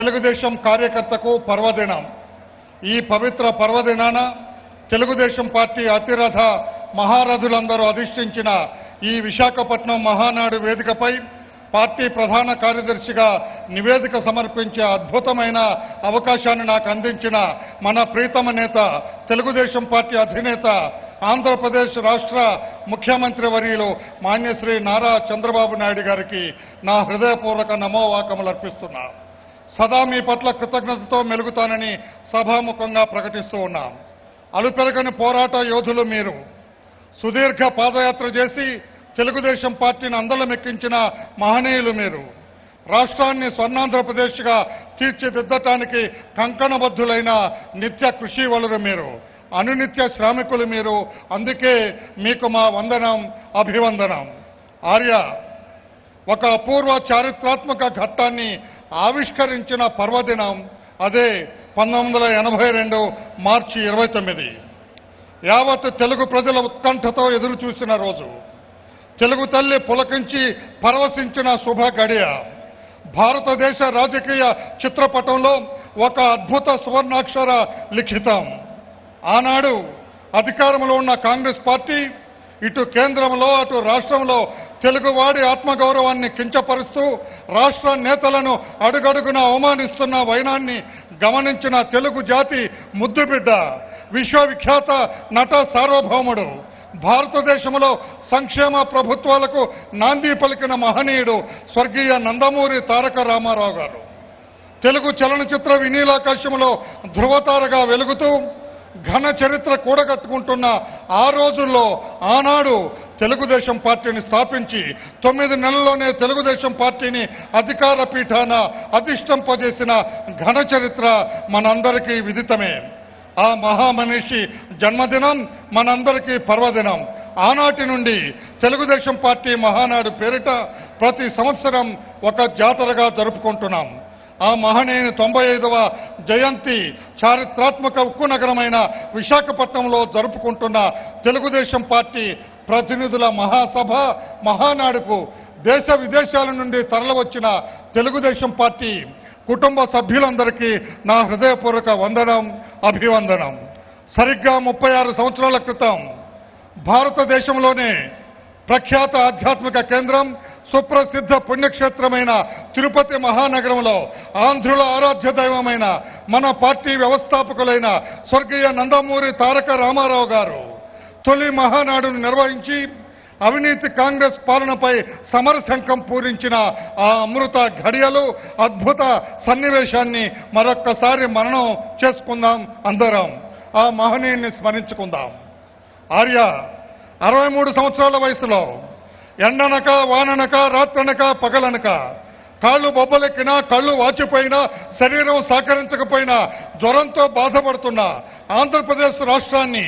తెలుగుదేశం కార్యకర్తకు పర్వదినం. ఈ పవిత్ర పర్వదినాన తెలుగుదేశం పార్టీ అతిరథ మహారథులందరూ అధిష్ఠించిన ఈ విశాఖపట్నం మహానాడు వేదికపై పార్టీ ప్రధాన కార్యదర్శిగా నివేదిక సమర్పించే అద్భుతమైన అవకాశాన్ని నాకు అందించిన మన ప్రీతమ నేత, తెలుగుదేశం పార్టీ అధినేత, ఆంధ్రప్రదేశ్ రాష్ట్ర ముఖ్యమంత్రి వర్యులు మాన్యశ్రీ నారా చంద్రబాబు నాయుడు గారికి నా హృదయపూర్వక నమోవాకములు అర్పిస్తున్నా. సదా మీ పట్ల కృతజ్ఞతతో మెలుగుతానని సభాముఖంగా ప్రకటిస్తూ ఉన్నాం. అలుపెరగని పోరాట యోధులు మీరు. సుదీర్ఘ పాదయాత్ర చేసి తెలుగుదేశం పార్టీని అందలమెక్కించిన మహనీయులు మీరు. రాష్ట్రాన్ని స్వర్ణాంధ్రప్రదేశ్గా తీర్చిదిద్దటానికి కంకణబద్ధులైన నిత్య కృషివలురు మీరు. అనునిత్య శ్రామికులు మీరు. అందుకే మీకు మా వందనం, అభివందనం. ఆర్య, ఒక అపూర్వ చారిత్రాత్మక ఘట్టాన్ని ఆవిష్కరించిన పర్వదినం అదే 1982 మార్చి 29. యావత్ తెలుగు ప్రజల ఉత్కంఠతో ఎదురు చూసిన రోజు. తెలుగు తల్లి పులకించి పరవశించిన శుభ గడియ. భారతదేశ రాజకీయ చిత్రపటంలో ఒక అద్భుత సువర్ణాక్షర లిఖితం. ఆనాడు అధికారంలో ఉన్న కాంగ్రెస్ పార్టీ ఇటు కేంద్రంలో అటు రాష్ట్రంలో తెలుగువాడి ఆత్మగౌరవాన్ని కించపరుస్తూ రాష్ట్ర నేతలను అడుగడుగున అవమానిస్తున్న వైనాన్ని గమనించిన తెలుగు జాతి ముద్దుబిడ్డ, విశ్వవిఖ్యాత నట సార్వభౌముడు, భారతదేశంలో సంక్షేమ ప్రభుత్వాలకు నాంది పలికిన మహనీయుడు స్వర్గీయ నందమూరి తారక రామారావు గారు తెలుగు చలనచిత్ర వినీలాకాశంలో ధృవతారగా వెలుగుతూ ఘన చరిత్ర కూడగట్టుకుంటున్న ఆ రోజుల్లో ఆనాడు తెలుగుదేశం పార్టీని స్థాపించి 9 నెలల్లోనే తెలుగుదేశం పార్టీని అధికార పీఠాన అధిష్ఠింపజేసిన ఘన చరిత్ర మనందరికీ విదితమే. ఆ మహామనిషి జన్మదినం మనందరికీ పర్వదినం. ఆనాటి నుండి తెలుగుదేశం పార్టీ మహానాడు పేరిట ప్రతి సంవత్సరం ఒక జాతరగా జరుపుకుంటున్నాం. ఆ మహనీయుని 95వ జయంతి చారిత్రాత్మక ఉక్కు నగరమైన విశాఖపట్నంలో జరుపుకుంటున్న తెలుగుదేశం పార్టీ ప్రతినిధుల మహాసభ మహానాడుకు దేశ విదేశాల నుండి తరలివచ్చిన తెలుగుదేశం పార్టీ కుటుంబ సభ్యులందరికీ నా హృదయపూర్వక వందనం, అభివందనం. సరిగ్గా 36 సంవత్సరాల క్రితం భారతదేశంలోనే ప్రఖ్యాత ఆధ్యాత్మిక కేంద్రం, సుప్రసిద్ధ పుణ్యక్షేత్రమైన తిరుపతి మహానగరంలో ఆంధ్రుల ఆరాధ్య దైవమైన మన పార్టీ వ్యవస్థాపకులైన స్వర్గీయ నందమూరి తారక రామారావు గారు తొలి మహానాడును నిర్వహించి అవినీతి కాంగ్రెస్ పాలనపై సమరశంఖం పూరించిన ఆ అమృత ఘడియలు, అద్భుత సన్నివేశాన్ని మరొక్కసారి మననం చేసుకుందాం. అందరం ఆ మహనీయుని స్మరించుకుందాం. ఆర్య, 63 సంవత్సరాల వయసులో ఎండనక వాననక రాత్రనక పగలనక కాళ్లు బొబ్బలెక్కినా కళ్ళు వాచిపోయినా శరీరం సహకరించకపోయినా జ్వరంతో బాధపడుతున్న ఆంధ్రప్రదేశ్ రాష్ట్రాన్ని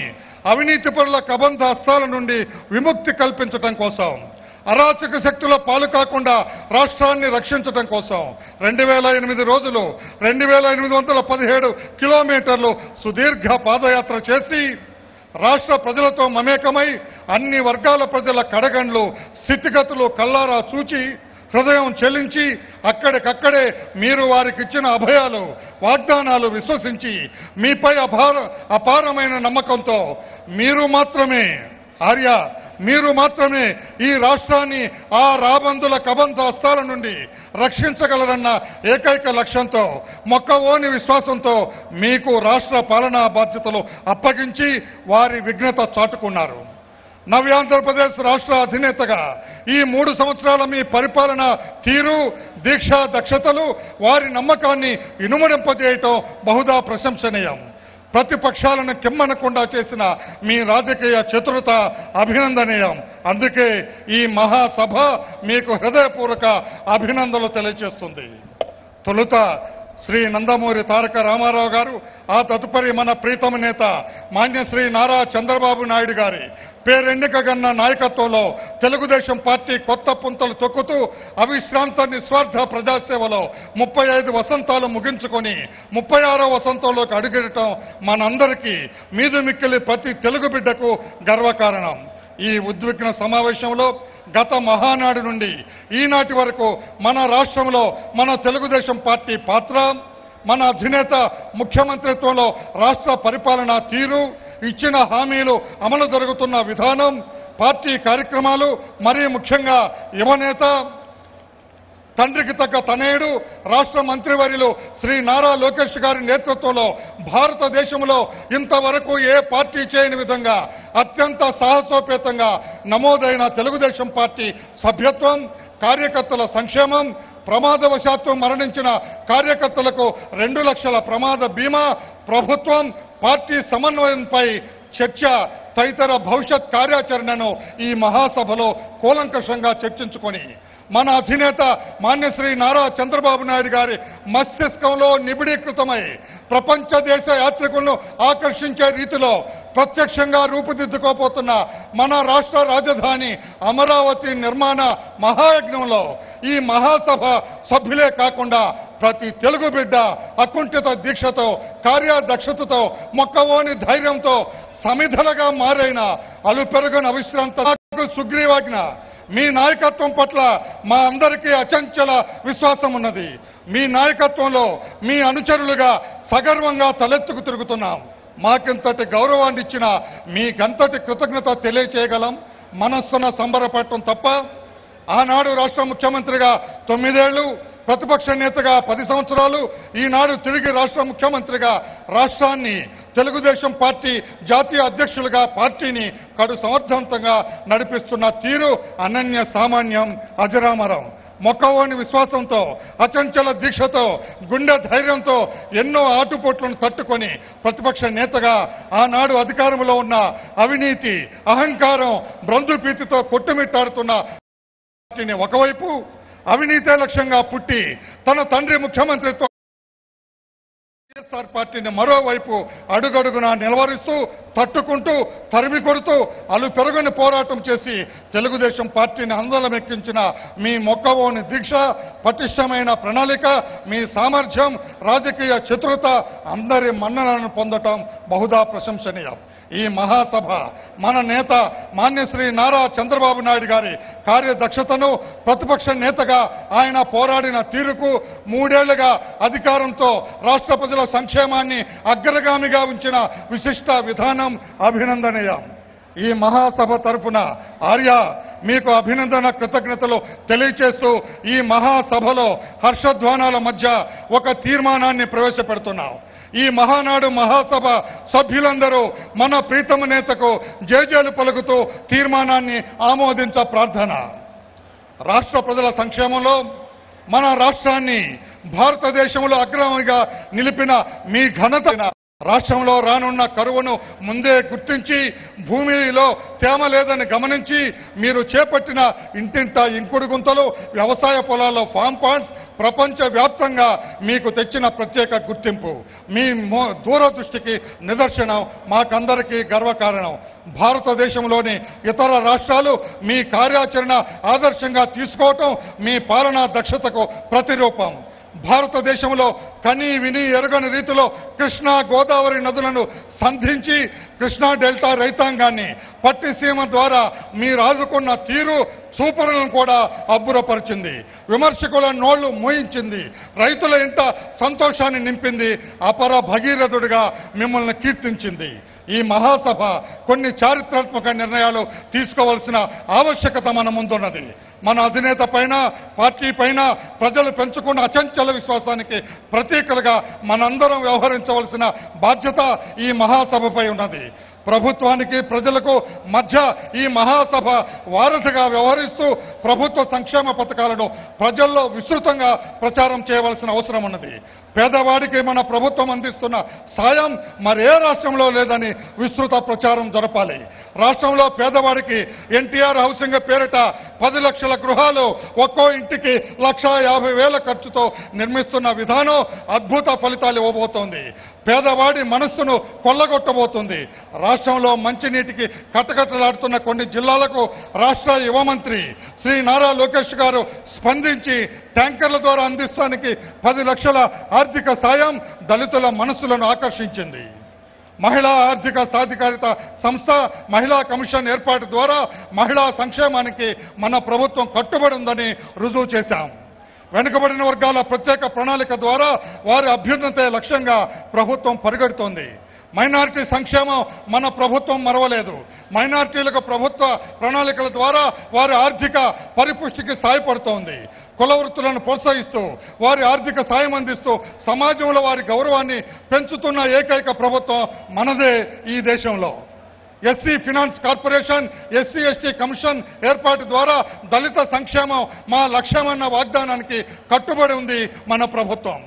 అవినీతి పరుల కబంధ హస్తాల నుండి విముక్తి కల్పించడం కోసం, అరాచక శక్తుల పాలు కాకుండా రాష్ట్రాన్ని రక్షించడం కోసం 2008 రోజులు 2817 కిలోమీటర్లు సుదీర్ఘ పాదయాత్ర చేసి రాష్ట్ర ప్రజలతో మమేకమై అన్ని వర్గాల ప్రజల కడగండ్లు, స్థితిగతులు కల్లారా చూచి హృదయం చెల్లించి అక్కడికక్కడే మీరు వారికిచ్చిన అభయాలు, వాగ్దానాలు విశ్వసించి మీపై అపారమైన నమ్మకంతో మీరు మాత్రమే ఆర్య, మీరు మాత్రమే ఈ రాష్ట్రాన్ని ఆ రాబందుల కబంధ హస్తాల నుండి రక్షించగలరన్న ఏకైక లక్ష్యంతో, మొక్కవోని విశ్వాసంతో మీకు రాష్ట్ర పాలనా బాధ్యతలు అప్పగించి వారి విఘ్నత చాటుకున్నారు. నవ్యాంధ్రప్రదేశ్ రాష్ట్ర అధినేతగా ఈ 3 సంవత్సరాల మీ పరిపాలన తీరు, దీక్ష, దక్షతలు వారి నమ్మకాన్ని ఇనుమడింపజేయటం బహుదా ప్రశంసనీయం. ప్రతిపక్షాలను కిమ్మనకుండా చేసిన మీ రాజకీయ చతురత అభినందనీయం. అందుకే ఈ మహాసభ మీకు హృదయపూర్వక అభినందనలు తెలియజేస్తుంది. తొలుత శ్రీ నందమూరి తారక రామారావు గారు, ఆ తదుపరి మన ప్రీతమ నేత మాన్యశ్రీ నారా చంద్రబాబు నాయుడు గారి పేరెన్నికగన్న నాయకత్వంలో తెలుగుదేశం పార్టీ కొత్త పుంతలు తొక్కుతూ అవిశ్రాంత నిస్వార్థ ప్రజాసేవలో 35 వసంతాలు ముగించుకొని 36వ వసంతంలోకి అడుగెడటం మనందరికీ, మీదు మిక్కిలి ప్రతి తెలుగు బిడ్డకు గర్వకారణం. ఈ ఉద్విగ్న సమావేశంలో గత మహానాడు నుండి ఈనాటి వరకు మన రాష్ట్రంలో మన తెలుగుదేశం పార్టీ పాత్ర, మన అధినేత ముఖ్యమంత్రిత్వంలో రాష్ట్ర పరిపాలనా తీరు, ఇచ్చిన హామీలు అమలు జరుగుతున్న విధానం, పార్టీ కార్యక్రమాలు, మరీ ముఖ్యంగా యువనేత, తండ్రికి తగ్గ తనయుడు, రాష్ట్ర మంత్రివర్యులు శ్రీ నారా లోకేష్ గారి నేతృత్వంలో భారతదేశంలో ఇంతవరకు ఏ పార్టీ చేయని విధంగా అత్యంత సాహసోపేతంగా నమోదైన తెలుగుదేశం పార్టీ సభ్యత్వం, కార్యకర్తల సంక్షేమం, ప్రమాదవశాత్తు మరణించిన కార్యకర్తలకు 2 లక్షల ప్రమాద బీమా, ప్రభుత్వం, పార్టీ సమన్వయంపై చర్చ తదితర భవిష్యత్ కార్యాచరణను ఈ మహాసభలో కూలంకషంగా చర్చించుకొని మన అధినేత మాన్యశ్రీ నారా చంద్రబాబు నాయుడు గారి మస్తిష్కంలో నిబిడీకృతమై ప్రపంచ దేశ యాత్రికులను ఆకర్షించే రీతిలో ప్రత్యక్షంగా రూపుదిద్దుకోబోతున్న మన రాష్ట్ర రాజధాని అమరావతి నిర్మాణ మహాయజ్ఞంలో ఈ మహాసభ సభ్యులే కాకుండా ప్రతి తెలుగు బిడ్డ అకుంఠిత దీక్షతో, కార్యదక్షతతో, మొక్కవోని ధైర్యంతో సమిధలుగా మారైన అలుపెరుగని అవిశ్రాంత సుగ్రీవాజ్ఞ మీ నాయకత్వం పట్ల మా అందరికీ అచంచల విశ్వాసం ఉన్నది. మీ నాయకత్వంలో మీ అనుచరులుగా సగర్వంగా తలెత్తుకు తిరుగుతున్నాం. మాకింతటి గౌరవాన్ని ఇచ్చిన మీకంతటి కృతజ్ఞత తెలియచేయగలం. మనస్సున సంబరపడటం తప్ప ఆనాడు రాష్ట్ర ముఖ్యమంత్రిగా 9 ఏళ్లు, ప్రతిపక్ష నేతగా 10 సంవత్సరాలు, ఈనాడు తిరిగి రాష్ట్ర ముఖ్యమంత్రిగా రాష్ట్రాన్ని, తెలుగుదేశం పార్టీ జాతీయ అధ్యక్షులుగా పార్టీని కడు సమర్థవంతంగా నడిపిస్తున్న తీరు అనన్య సామాన్యం, అజరామరం. మొక్కవోని విశ్వాసంతో, అచంచల దీక్షతో, గుండె ధైర్యంతో ఎన్నో ఆటుపోట్లను తట్టుకొని ప్రతిపక్ష నేతగా ఆనాడు అధికారంలో ఉన్న అవినీతి, అహంకారం, బ్రందుపీతితో కొట్టుమిట్టాడుతున్న పార్టీని ఒకవైపు, అవినీతే లక్ష్యంగా పుట్టి తన తండ్రి ముఖ్యమంత్రితో వైఎస్ఆర్ పార్టీని మరోవైపు అడుగడుగునా నిలవరిస్తూ, తట్టుకుంటూ, తరిమి కొడుతూ అలుపెరుగని పోరాటం చేసి తెలుగుదేశం పార్టీని అందలమెక్కించిన మీ మొక్కవోని దీక్ష, పటిష్టమైన ప్రణాళిక, మీ సామర్థ్యం, రాజకీయ చతురత అందరి మన్ననలను పొందటం బహుదా ప్రశంసనీయం. ఈ మహాసభ మన నేత మాన్యశ్రీ నారా చంద్రబాబు నాయుడు గారి కార్యదక్షతను, ప్రతిపక్ష నేతగా ఆయన పోరాడిన తీరుకు, 3 ఏళ్లుగా అధికారంతో రాష్ట్ర ప్రజల సంక్షేమాన్ని అగ్రగామిగా ఉంచిన విశిష్ట విధానం అభినందనీయం. ఈ మహాసభ తరపున ఆర్య మీకు అభినందన కృతజ్ఞతలు తెలియచేస్తూ ఈ మహాసభలో హర్షధ్వానాల మధ్య ఒక తీర్మానాన్ని ప్రవేశపెడుతున్నాం. ఈ మహానాడు మహాసభ సభ్యులందరూ మన ప్రీతమ నేతకు జేజేలు పలుకుతూ తీర్మానాన్ని ఆమోదించ ప్రార్థన. రాష్ట్ర ప్రజల సంక్షేమంలో మన రాష్ట్రాన్ని భారతదేశంలో అగ్రగామిగా నిలిపిన మీ ఘనత, రాష్ట్రంలో రానున్న కరువును ముందే గుర్తించి, భూమిలో తేమ లేదని గమనించి మీరు చేపట్టిన ఇంటింటా ఇంకుడు గుంతలు, వ్యవసాయ పొలాల్లో ఫామ్ పాండ్స్ ప్రపంచ వ్యాప్తంగా మీకు తెచ్చిన ప్రత్యేక గుర్తింపు మీ దూరదృష్టికి నిదర్శనం, మాకందరికీ గర్వకారణం. భారతదేశంలోని ఇతర రాష్ట్రాలు మీ కార్యాచరణ ఆదర్శంగా తీసుకోవటం మీ పాలనా దక్షతకు ప్రతిరూపం. భారతదేశంలో కని విని ఎరగని రీతిలో కృష్ణా, గోదావరి నదులను సంధించి కృష్ణా డెల్టా రైతాంగాన్ని పట్టిసీమ ద్వారా మీరు ఆదుకున్న తీరు చూపరులను కూడా అబ్బురపరిచింది. విమర్శకుల నోళ్లు మోయించింది. రైతుల ఇంట సంతోషాన్ని నింపింది. అపర భగీరథుడిగా మిమ్మల్ని కీర్తించింది. ఈ మహాసభ కొన్ని చారిత్రాత్మక నిర్ణయాలు తీసుకోవాల్సిన ఆవశ్యకత మన ముందున్నది. మన అధినేత పైన, పార్టీ పైన ప్రజలు పెంచుకున్న అచంచల విశ్వాసానికి ప్రతీకలుగా మనందరం వ్యవహరించవలసిన బాధ్యత ఈ మహాసభపై ఉన్నది. ప్రభుత్వానికి ప్రజలకు మధ్య ఈ మహాసభ వారధిగా వ్యవహరిస్తూ ప్రభుత్వ సంక్షేమ పథకాలను ప్రజల్లో విస్తృతంగా ప్రచారం చేయవలసిన అవసరం ఉన్నది. పేదవాడికి మన ప్రభుత్వం అందిస్తున్న సాయం మరే రాష్ట్రంలో లేదని విస్తృత ప్రచారం జరపాలి. రాష్ట్రంలో పేదవాడికి ఎన్టీఆర్ హౌసింగ్ పేరిట 10 లక్షల గృహాలు, ఒక్కో ఇంటికి 1,50,000 ఖర్చుతో నిర్మిస్తున్న విధానం అద్భుత ఫలితాలు ఇవ్వబోతోంది. పేదవాడి మనస్సును కొల్లగొట్టబోతుంది. రాష్ట్రంలో మంచినీటికి కటకటలాడుతున్న కొన్ని జిల్లాలకు రాష్ట్ర యువ మంత్రి శ్రీ నారా లోకేష్ గారు స్పందించి ట్యాంకర్ల ద్వారా అందిస్తానికి 10 లక్షల ఆర్థిక సాయం దళితుల మనస్సులను ఆకర్షించింది. మహిళా ఆర్థిక సాధికారిత సంస్థ మహిళా కమిషన్ ఏర్పాటు ద్వారా మహిళా సంక్షేమానికి మన ప్రభుత్వం కట్టుబడి ఉందని రుజువు చేశాం. వెనుకబడిన వర్గాల ప్రత్యేక ప్రణాళిక ద్వారా వారి అభ్యున్నతే లక్ష్యంగా ప్రభుత్వం పరిగెడుతోంది. మైనారిటీ సంక్షేమం మన ప్రభుత్వం మరవలేదు. మైనారిటీలకు ప్రభుత్వ ప్రణాళికల ద్వారా వారి ఆర్థిక పరిపుష్టికి సాయపడుతోంది. కుల వృత్తులను ప్రోత్సహిస్తూ వారి ఆర్థిక సాయం అందిస్తూ సమాజంలో వారి గౌరవాన్ని పెంచుతున్న ఏకైక ప్రభుత్వం మనదే ఈ దేశంలో. SC finance corporation, SC ST commission ఏర్పాటు ద్వారా దళిత సంక్షేమం మా లక్ష్యమన్న వాగ్దానానికి కట్టుబడి ఉంది మన ప్రభుత్వం.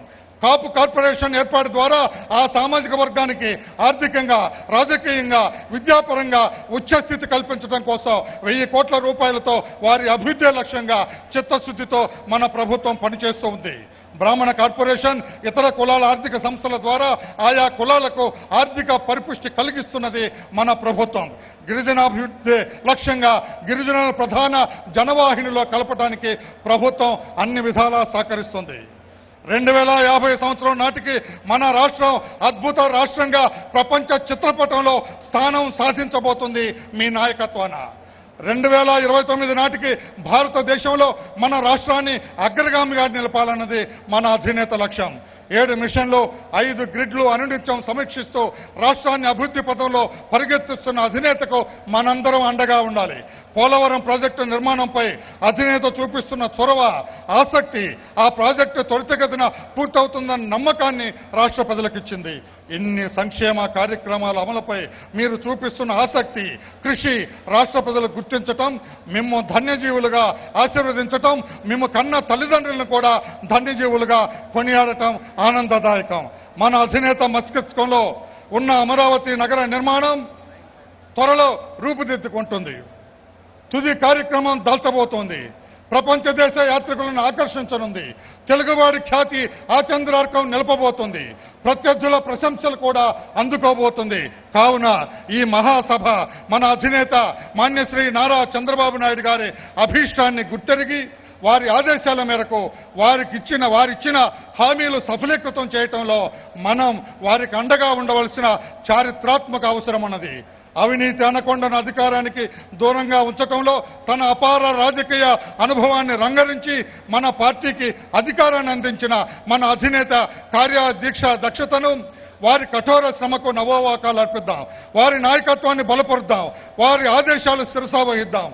కాపు కార్పొరేషన్ ఏర్పాటు ద్వారా ఆ సామాజిక వర్గానికి ఆర్థికంగా, రాజకీయంగా, విద్యాపరంగా ఉచ్చస్థితి కల్పించడం కోసం 1000 కోట్ల రూపాయలతో వారి అభివృద్ధి లక్ష్యంగా చిత్తశుద్ధితో మన ప్రభుత్వం పనిచేస్తూ ఉంది. బ్రాహ్మణ కార్పొరేషన్, ఇతర కులాల ఆర్థిక సంస్థల ద్వారా ఆయా కులాలకు ఆర్థిక పరిపుష్టి కలిగిస్తున్నది మన ప్రభుత్వం. గిరిజనాభివృద్ధి లక్ష్యంగా గిరిజనుల ప్రధాన జనవాహినిలో కలపడానికి ప్రభుత్వం అన్ని విధాలా సహకరిస్తుంది. 2050 సంవత్సరం నాటికి మన రాష్ట్రం అద్భుత రాష్ట్రంగా ప్రపంచ చిత్రపటంలో స్థానం సాధించబోతుంది మీ నాయకత్వాన. 2029 నాటికి భారతదేశంలో మన రాష్ట్రాన్ని అగ్రగామిగా నిలపాలన్నది మన అధినేత లక్ష్యం. 7 మిషన్లు, 5 గ్రిడ్లు అనునిత్యం సమీక్షిస్తూ రాష్ట్రాన్ని అభివృద్ధి పథంలో పరిగెత్తిస్తున్న అధినేతకు మనందరం అండగా ఉండాలి. పోలవరం ప్రాజెక్టు నిర్మాణంపై అధినేత చూపిస్తున్న చొరవ, ఆసక్తి ఆ ప్రాజెక్టు త్వరితగతిన పూర్తవుతుందన్న నమ్మకాన్ని రాష్ట్ర ప్రజలకిచ్చింది. ఇన్ని సంక్షేమ కార్యక్రమాల అమలుపై మీరు చూపిస్తున్న ఆసక్తి, కృషి రాష్ట్ర ప్రజలు గుర్తించటం, మిమ్ము ధన్యజీవులుగా ఆశీర్వదించటం, మిమ్ము కన్న తల్లిదండ్రులను కూడా ధన్యజీవులుగా కొనియాడటం ఆనందదాయకం. మన అధినేత మస్తిష్కంలో ఉన్న అమరావతి నగర నిర్మాణం త్వరలో రూపుదిద్దుకుంటుంది. తుది కార్యక్రమం దాల్చబోతోంది. ప్రపంచ దేశ యాత్రికులను ఆకర్షించనుంది. తెలుగువాడి ఖ్యాతి ఆచంద్రార్కం నిలపబోతుంది. ప్రత్యర్థుల ప్రశంసలు కూడా అందుకోబోతుంది. కావున ఈ మహాసభ మన అధినేత మాన్యశ్రీ నారా చంద్రబాబు నాయుడు గారి అభీష్టాన్ని గుర్తెరిగి వారి ఆదేశాల మేరకు వారిచ్చిన హామీలు సఫలీకృతం చేయటంలో మనం వారికి అండగా ఉండవలసిన చారిత్రాత్మక అవసరం ఉన్నది. అవినీతి అనకొండను అధికారానికి దూరంగా ఉంచటంలో తన అపార రాజకీయ అనుభవాన్ని రంగరించి మన పార్టీకి అధికారాన్ని అందించిన మన అధినేత కార్యదీక్ష దక్షతను, వారి కఠోర శ్రమకు నవోవాకాలు అర్పిద్దాం. వారి నాయకత్వాన్ని బలపరుద్దాం. వారి ఆదేశాలు శిరసావహిద్దాం.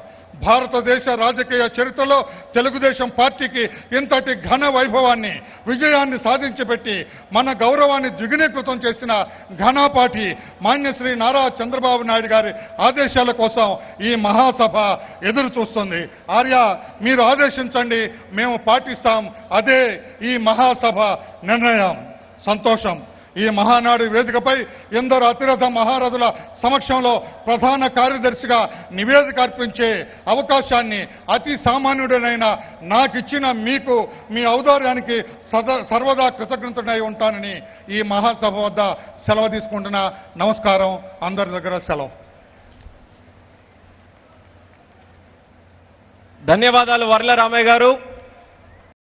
భారతదేశ రాజకీయ చరిత్రలో తెలుగుదేశం పార్టీకి ఇంతటి ఘన వైభవాన్ని, విజయాన్ని సాధించిపెట్టి మన గౌరవాన్ని ద్విగుణీకృతం చేసిన ఘనపాటి మాన్యశ్రీ నారా చంద్రబాబు నాయుడు గారి ఆదేశాల కోసం ఈ మహాసభ ఎదురు చూస్తుంది. ఆర్య, మీరు ఆదేశించండి, మేము పాటిస్తాం. అదే ఈ మహాసభ నిర్ణయం. సంతోషం. ఈ మహానాడు వేదికపై ఎందరో అతిరథ మహారథుల సమక్షంలో ప్రధాన కార్యదర్శిగా నివేదిక అర్పించే అవకాశాన్ని అతి సామాన్యుడైన నాకిచ్చిన మీకు, మీ ఔదార్యానికి సర్వదా కృతజ్ఞతనై ఉంటానని ఈ మహాసభ వద్ద సెలవు తీసుకుంటున్నా. నమస్కారం. అందరి దగ్గర సెలవు. ధన్యవాదాలు వర్ల రామయ్య గారు.